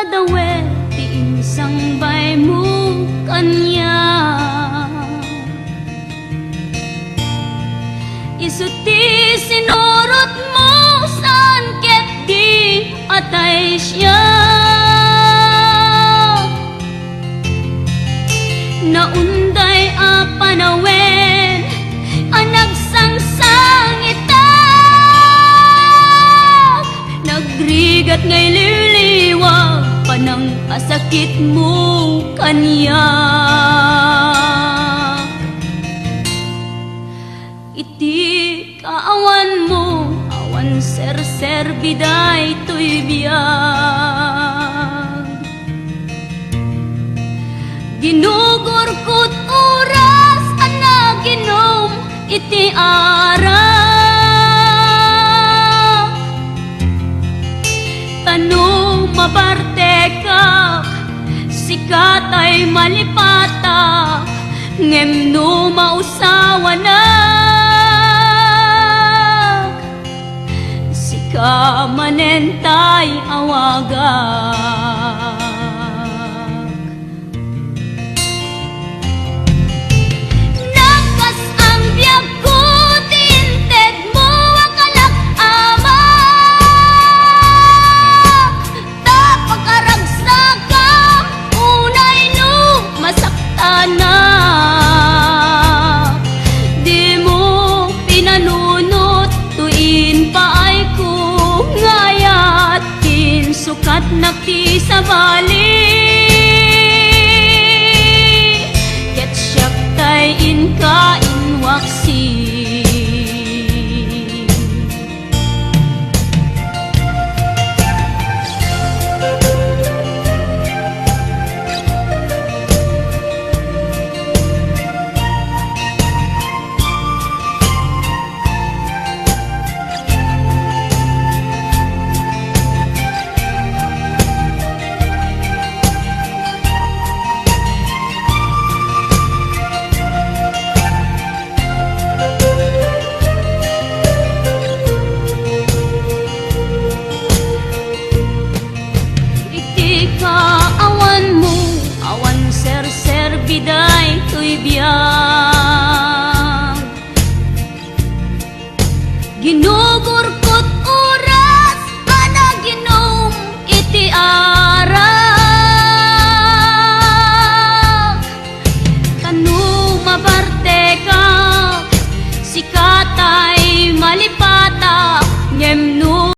adawe ti insambay mo kanya. Isuti sinurot mo saan ket di atay siya. Naunday a panawen ang nagsangsangita, nagrigat ngay liliwag panang kasakit mo kanya. Iti kaawan mo awan ser biday to'y biyag, ginugurkot oras ana ginom iti ara. Tano mabarte ka sikat ay malipata, ngem no mausawa na sika manentay awaga.